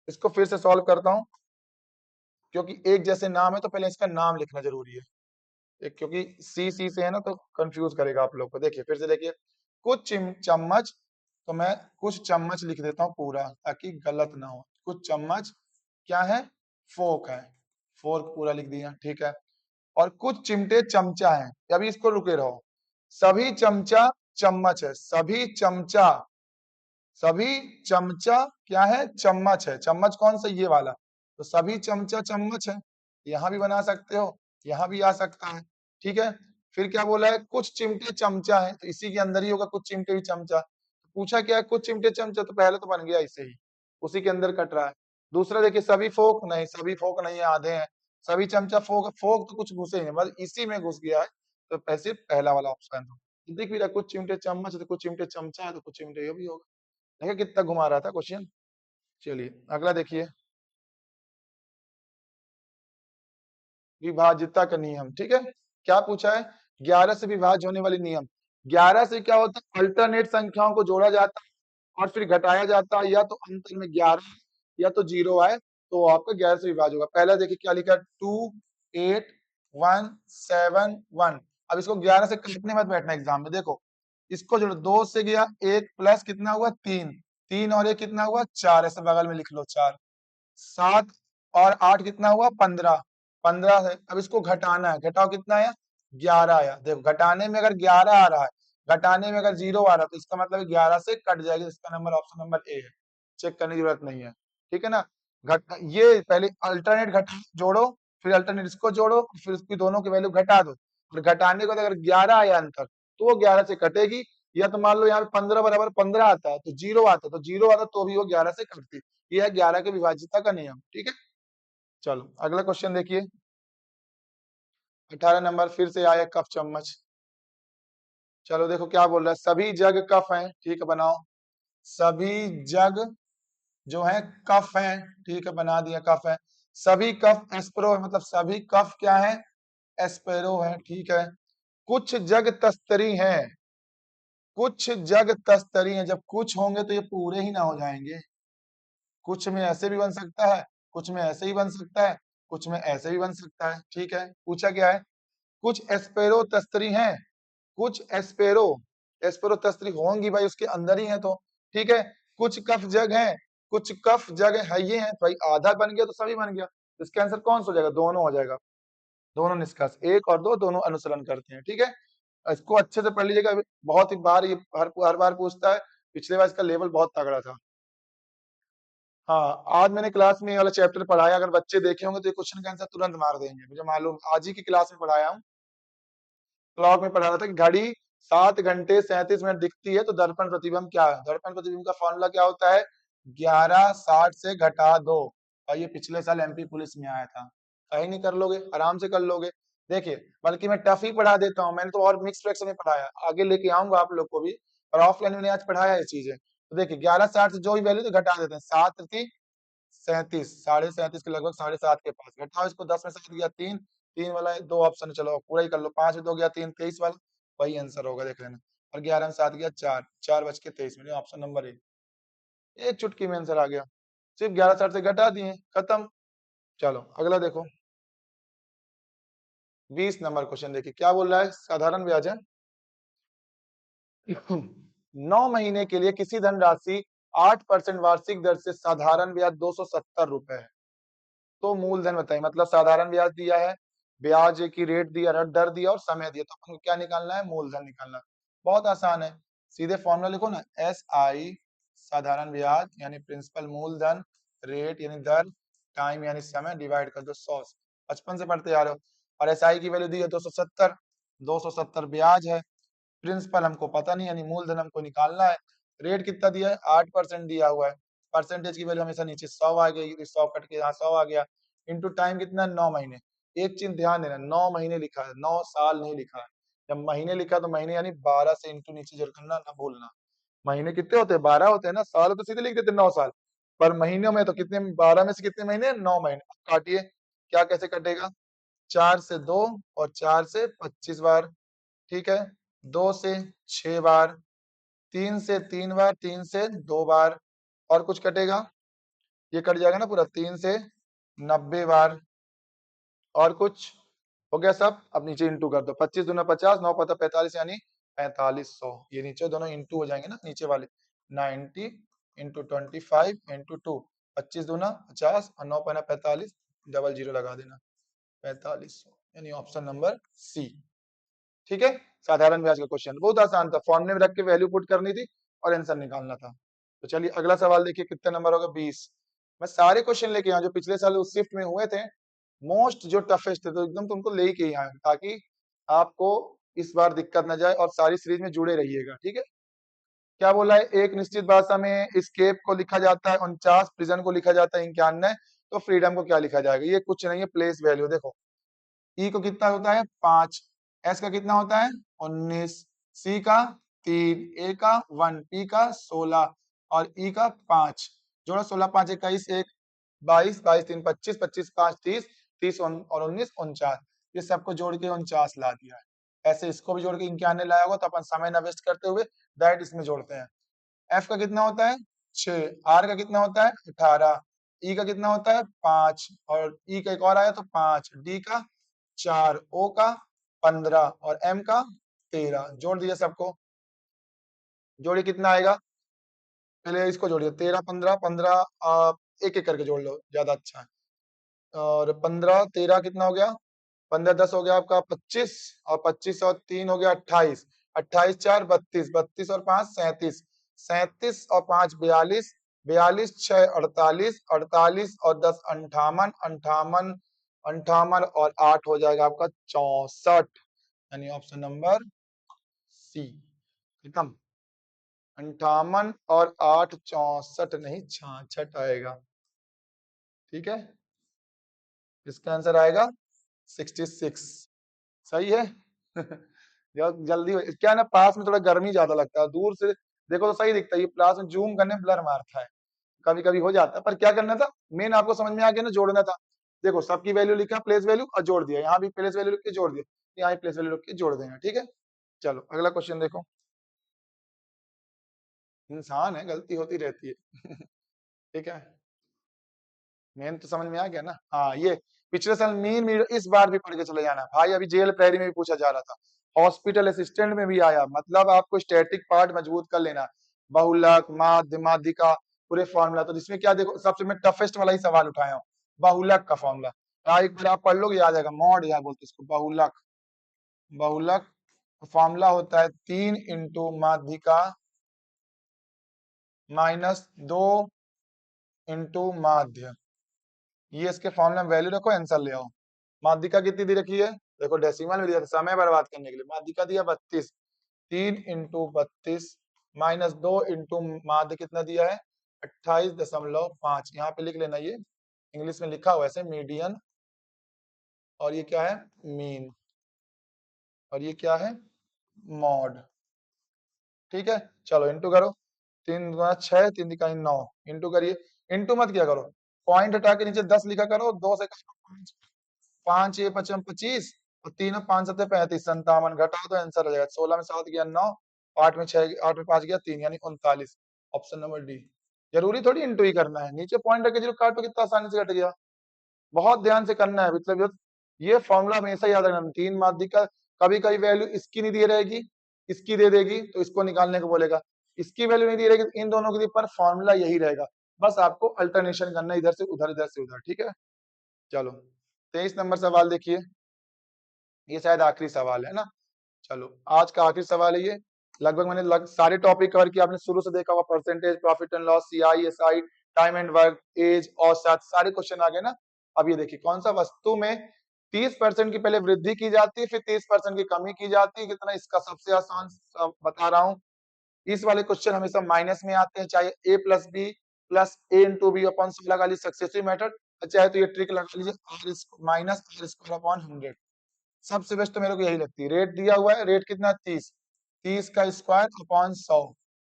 Speaker 1: इसको फिर से सॉल्व करता हूं, क्योंकि एक जैसे नाम है तो पहले इसका नाम लिखना जरूरी है। एक, क्योंकि सी सी से है ना तो कंफ्यूज करेगा आप लोग को। देखिए फिर से देखिए, कुछ चम्मच, तो मैं कुछ चम्मच लिख देता हूँ पूरा, ताकि गलत ना हो। कुछ चम्मच क्या है? फोक है, फोर्क पूरा लिख दिया, ठीक है। और कुछ चिमटे चमचा है, अभी इसको रुके रहो। सभी चमचा चम्मच है, सभी चमचा, सभी चमचा क्या है? चम्मच है। चम्मच कौन सा? ये वाला। तो सभी चमचा चम्मच है, यहाँ भी बना सकते हो, यहाँ भी आ सकता है, ठीक है। फिर क्या बोला है? कुछ चिमटे चमचा है, तो इसी के अंदर ही होगा कुछ चिमटे भी चमचा। तो पूछा क्या है? कुछ चिमटे चमचा, तो पहले तो बन गया इसे ही, उसी के अंदर कट रहा है। दूसरा देखिए, सभी फोक, नहीं सभी फोक नहीं है, आधे हैं। सभी चमचा फोक, फोक तो कुछ घुसे ही नहीं, बस इसी में घुस गया है। तो ऐसे पहला वाला ऑप्शन है। दिख भी रहा, कुछ चिमटे चम्मच है तो कुछ चिमटे चमचा है, तो कुछ चिमटे ये भी होगा। देखा कितना घुमा रहा था क्वेश्चन। चलिए अगला देखिए। विभाज्यता का नियम, ठीक है। क्या पूछा है? 11 से विभाज्य होने वाली नियम। 11 से क्या होता है? अल्टरनेट संख्याओं को जोड़ा जाता है और फिर घटाया जाता है, या तो अंतर में 11 या तो 0 आए तो आपका 11 से विभाज्य होगा। पहला देखिए क्या लिखा है, 2 8 1 7 1। अब इसको 11 से काटने मत बैठना एग्जाम में। देखो इसको जोड़ो, 2 से गया 1 प्लस कितना हुआ 3, 3 और 1 कितना हुआ 4, ऐसे बगल में लिख लो 4। 7 और 8 कितना हुआ 15, 15 है। अब इसको घटाना है, घटाओ कितना आया 11 आया। देखो घटाने में अगर 11 आ रहा है, घटाने में अगर 0 आ रहा है तो इसका मतलब 11 से कट जाएगा। इसका नंबर ऑप्शन नंबर ए है, चेक करने की जरूरत नहीं है, ठीक है ना। ये पहले अल्टरनेट घटा जोड़ो, फिर अल्टरनेट इसको जोड़ो, फिर उसकी दोनों की वैल्यू घटा दो। और घटाने को अगर 11 आया अंतर तो वो 11 से कटेगी, या तो मान लो यहाँ पे 15 बराबर 15 आता है तो 0 आता है, तो 0 आता तो भी वो 11 से कटती। ये है 11 के विभाज्यता का नियम, ठीक है। चलो अगला क्वेश्चन देखिए, 18 नंबर फिर से आया कफ चम्मच। चलो देखो क्या बोल रहा है, सभी जग कफ हैं, ठीक है बनाओ। सभी जग जो है कफ है, ठीक है बना दिया कफ है। सभी कफ एस्पेरो है, मतलब सभी कफ क्या है एस्पेरो है, ठीक है। कुछ जग तस्तरी है, कुछ जग तस्तरी है। जब कुछ होंगे तो ये पूरे ही ना हो जाएंगे, कुछ में ऐसे भी बन सकता है, कुछ में ऐसे ही बन सकता है, कुछ में ऐसे भी बन सकता है, ठीक है। पूछा क्या है, कुछ एस्पेरो तस्तरी हैं, कुछ एस्पेरो एस्पेरो तस्तरी होंगी भाई उसके अंदर ही है तो, ठीक है। कुछ कफ जग हैं, कुछ कफ जग है ये है भाई, आधा बन गया तो सभी बन गया। इसका आंसर कौन सा हो जाएगा, दोनों हो जाएगा। दोनों निष्कर्ष 1 और 2 दोनों अनुसरण करते हैं, ठीक है। इसको अच्छे से पढ़ लीजिएगा, बहुत ही बार ये हर बार पूछता है। पिछले बार इसका लेवल बहुत तगड़ा था। हाँ आज मैंने क्लास में ये वाला चैप्टर पढ़ाया, अगर बच्चे देखे होंगे तो ये क्वेश्चन का आंसर तुरंत मार देंगे, मुझे मालूम, आज ही की क्लास में पढ़ाया हूँ। क्लॉक में पढ़ा रहा था कि घड़ी 7 घंटे 37 मिनट दिखती है तो दर्पण प्रतिबिंब क्या है। दर्पण प्रतिबिंब का फॉर्मूला क्या होता है, 11 60 से घटा दो। और ये पिछले साल एमपी पुलिस में आया था, कहीं नहीं कर लोगे, आराम से कर लोगे। देखिए बल्कि मैं टफ ही पढ़ा देता हूँ, मैंने तो और मिक्स फ्रैक्शन में पढ़ाया, आगे लेके आऊंगा आप लोग को भी। और ऑफलाइन मैंने आज पढ़ाया ये चीजें। तो देखिए 11 60 से जो भी वैल्यू तो घटा देते हैं, 7 थी 37, 37.5 के लगभग 7.5 के पास। घटाओ इसको, 10 में 7 गया 3, 3 वाला है, 2 ऑप्शन चलो पूरा ही कर लो, 5 में 2 गया 3, 23 वाला वही आंसर होगा, देख लेना। और 11 में 7 गया 4, 4 बज के 23 मिनट, ऑप्शन नंबर ए। एक चुटकी में आंसर आ गया, सिर्फ 11 60 से घटा दिए, खत्म। चलो अगला देखो, 20 नंबर क्वेश्चन देखिए क्या बोल रहा है, साधारण ब्याज है। 9 महीने के लिए किसी धनराशि 8% वार्षिक दर से साधारण ब्याज 270 रुपए है, तो मूलधन बताइए। मतलब साधारण ब्याज दिया है, ब्याज की रेट दिया, दर दिया और समय दिया, तो अपन को क्या निकालना है, मूलधन निकालना है। बहुत आसान है, सीधे फॉर्मूला लिखो ना, एस आई साधारण ब्याज यानी प्रिंसिपल मूलधन, रेट यानी दर, टाइम यानी समय, डिवाइड कर दो 100 से। 55 से पढ़ते आ रहे हो। और एस आई की वैल्यू दी है 270, 270 ब्याज है, प्रिंसिपल हमको पता नहीं यानी मूलधन हमको निकालना है। रेट कितना दिया है 8% दिया हुआ है, परसेंटेज की वैल्यू हमेशा नीचे 100 आ गई, 100 कट के यहाँ 100 आ गया। इंटू टाइम कितना 9 महीने। एक चीज ध्यान देना, 9 महीने लिखा है, 9 साल नहीं लिखा है। जब महीने लिखा तो महीने यानी 12 से इंटू नीचे जरूर करना, ना भूलना। महीने कितने होते हैं 12 होते हैं ना, साल तो सीधे लिख देते 9 साल, पर महीनों में तो कितने, 12 में से कितने महीने 9 महीने। काटिए, क्या कैसे कटेगा, 4 से 2 और 4 से 25 बार, ठीक है। 2 से 6 बार, 3 से 3 बार, 3 से 2 बार, और कुछ कटेगा, ये कट जाएगा ना पूरा, 3 से 90 बार, और कुछ हो गया सब। अब नीचे इंटू कर दो, 25 दूना 50, 9 पता 45 यानी 4500। ये नीचे दोनों इंटू हो जाएंगे ना, नीचे वाले 90 इंटू 25 इंटू 2, 25 दूना 50 और 9 पना 45, डबल जीरो लगा देना, 4500 यानी ऑप्शन नंबर सी, ठीक है। साधारण ब्याज का क्वेश्चन बहुत आसान था, फॉर्मूले में रख के वैल्यू पुट करनी थी और आंसर निकालना था। तो चलिए अगला सवाल देखिए कितना नंबर होगा, 20। मैं सारे क्वेश्चन लेके आया जो पिछले साल उस शिफ्ट में हुए थे, मोस्ट जो टफेस्ट थे, तो एकदम तुमको लेके ही आए ताकि आपको इस बार दिक्कत न जाए और सारी सीरीज में जुड़े रहिएगा, ठीक है। क्या बोला है, एक निश्चित भाषा में स्केप को लिखा जाता है 49, प्रिजन को लिखा जाता है 91, तो फ्रीडम को क्या लिखा जाएगा। ये कुछ नहीं है, प्लेस वैल्यू। देखो ई को कितना होता है 5, एस का कितना होता है 19, सी का 3, ए का 1, पी का 16 और ई का 5। जोड़ो 16 5 21, 1 22, 22 3 25, 25 5 30, 30 और 19 49, ये सबको जोड़ के 49 ला दिया है। ऐसे इसको भी जोड़ के 91 लाया होगा, तो अपन समय न वेस्ट करते हुए डायरेक्ट इसमें जोड़ते हैं। एफ का कितना होता है 6, आर का कितना होता है 18, ई का कितना होता है 5, और ई का एक और आया तो 5, डी का 4, ओ का 15 और एम का 13। जोड़ दिया सबको, जोड़िए कितना आएगा, पहले इसको जोड़िए 13 15 15, एक एक करके जोड़ लो ज्यादा अच्छा है। और 15 13 कितना हो गया, 15 10 हो गया आपका 25, और 25 और 3 हो गया 28, 28 4 32, 32 और 5 37, 37 और 5 42, 42 6 48, 48 और 10 58, 58 58 और 8 हो जाएगा आपका 64, यानी ऑप्शन नंबर सी। खत्म। 58 और 8 64 नहीं 66 आएगा। ठीक है, इसका आंसर आएगा 66। सही है। जल्दी क्या है ना, पास में थोड़ा गर्मी ज्यादा लगता है, दूर से देखो तो सही दिखता है, ये पास में जूम करने में ब्लर मारता है, कभी कभी हो जाता है। पर क्या करना था, मेन आपको समझ में आ गया ना, जोड़ना था। देखो सबकी वैल्यू लिखा, प्लेस वैल्यू और जोड़ दिया, यहाँ भी प्लेस वैल्यू लिख के जोड़ दिया, यहाँ प्लेस वैल्यू लिख के जोड़ देंगे। ठीक है, चलो अगला क्वेश्चन देखो। इंसान है, गलती होती रहती है। ठीक है, मेन तो समझ में आ गया ना। हाँ, ये पिछले साल मीन इस बार भी पढ़ के चले जाना भाई, अभी जेल प्रहरी में भी पूछा जा रहा था, हॉस्पिटल असिस्टेंट में भी आया। मतलब आपको स्टैटिक पार्ट मजबूत कर लेना, बहुलक माध्य माध्यिका पूरे फॉर्मूला। तो जिसमें क्या देखो, सबसे मैं टफेस्ट वाला ही सवाल उठाया हूँ, बहुलक का फॉर्मूला। एक बार आप पढ़ लोगे याद आएगा, मॉड या बोलते इसको बहुलक। बहुलक फॉर्मूला होता है 3 इंटू माध्यिका -2 इंटू माध्य। ये इसके फॉर्मूला में वैल्यू रखो, आंसर ले आओ। माध्यिका कितनी दी रखी है, देखो डेसिमल में दिया था, समय बर्बाद करने के लिए। माध्यिका दिया 32, 3 इंटू 32 -2 इंटू माध्य कितना दिया है 28.5। यहाँ पे लिख लेना, ये इंग्लिश में लिखा हुआ ऐसे मीडियन, और ये क्या है मीन, और ये क्या है मॉड। ठीक है, चलो इंटू करो, 3 गुना 6, 3 दिखा 9, इंटू करिए। इंटू मत किया करो, पॉइंट हटा के नीचे 10 लिखा करो, 2 से 5 ये 25 25 और 3 5 7 35, 57 घटाओ तो आंसर हो जाएगा। 16 में 7 गया 9, 8 में 6, 8 में 5 गया 3, यानी 39। Option number D. जरूरी थोड़ी इंटू ही करना है, नीचे पॉइंट रख के जरूर काटो, कितना आसानी से कट गया। बहुत ध्यान से करना है, मतलब ये फॉर्मूला हमेशा याद रखना। 3 माध्यिका, कभी कभी वैल्यू इसकी नहीं दी रहेगी, इसकी दे देगी, तो इसको निकालने को बोलेगा। इसकी वैल्यू नहीं दी रहेगी, इन दोनों के पर फॉर्मूला यही रहेगा, बस आपको अल्टरनेशन करना, इधर से उधर, इधर से उधर। ठीक है, चलो 23 नंबर सवाल देखिए, ये शायद आखिरी सवाल है ना। चलो आज का आखिरी सवाल है ये। लगभग मैंने सारे टॉपिक कवर किया, आपने शुरू से देखा होगा, percentage, profit and loss, CI SI, time and work, age और साथ सारे क्वेश्चन आ गए ना। अब ये देखिए, कौन सा वस्तु में 30% की पहले वृद्धि की जाती है, फिर 30% की कमी की जाती है, कितना, इसका सबसे आसान बता रहा हूँ। इस वाले क्वेश्चन हमेशा माइनस में आते हैं, चाहे a plus B plus A into B upon लगा लीजिए सक्सेसिव मेथड, चाहे तो ये ट्रिक लगा लीजिए r minus r square upon 100। सबसे बेस्ट तो मेरे को यही लगती है। रेट दिया हुआ है, रेट कितना 30, 30 का स्क्वायर अपॉन 100,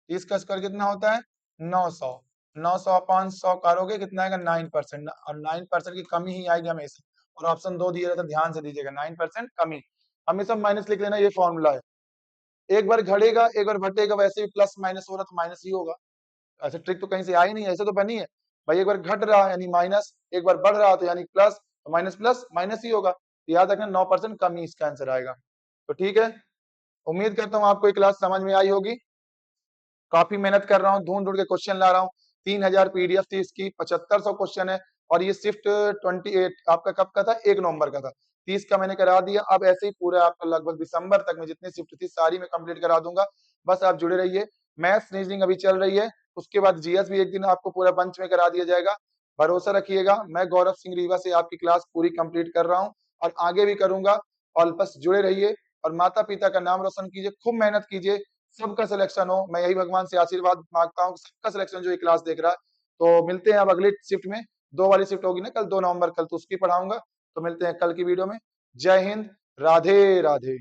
Speaker 1: 30 का स्क्वायर कितना होता है 900, 900 अपॉन 100 करोगे कितना आएगा 9%, और 9% की कमी ही आएगी हमेशा। और ऑप्शन 2 दिया रहता, ध्यान से दीजिएगा, 9% कमी, हमेशा माइनस लिख लेना, ये फॉर्मूला है। एक बार घटेगा एक बार घटेगा, वैसे भी प्लस माइनस हो रहा तो माइनस ही होगा, ऐसे ट्रिक तो कहीं से आई नहीं, ऐसे तो बनी है भाई। एक बार घट रहा यानी माइनस, एक बार बढ़ रहा तो यानी प्लस, माइनस प्लस माइनस ही होगा। याद रखना 9% कमी इसका आंसर आएगा। तो ठीक है, उम्मीद करता हूँ आपको ये क्लास समझ में आई होगी। काफी मेहनत कर रहा हूँ, ढूंढ ढूंढ के क्वेश्चन ला रहा हूँ। 3000 पीडीएफ थी इसकी, 7500 क्वेश्चन है, और ये शिफ्ट 28 आपका कब का था 1 नवंबर का था, 30 का मैंने करा दिया। अब ऐसे ही पूरा आपका लगभग दिसंबर तक में जितनी शिफ्ट थी सारी मैं कंप्लीट करा दूंगा, बस आप जुड़े रहिए। मैथ्स रीजनिंग अभी चल रही है, उसके बाद जीएस भी एक दिन आपको पूरा बंच में करा दिया जाएगा। भरोसा रखिएगा, मैं गौरव सिंह रीवा से आपकी क्लास पूरी कंप्लीट कर रहा हूँ और आगे भी करूंगा, और बस जुड़े रहिए और माता पिता का नाम रोशन कीजिए, खूब मेहनत कीजिए, सबका सिलेक्शन हो। मैं यही भगवान से आशीर्वाद मांगता हूँ, सबका सिलेक्शन जो ये क्लास देख रहा है। तो मिलते हैं अब अगली शिफ्ट में, 2 वाली शिफ्ट होगी ना कल 2 नवंबर, कल तो उसकी पढ़ाऊंगा। तो मिलते हैं कल की वीडियो में। जय हिंद, राधे राधे।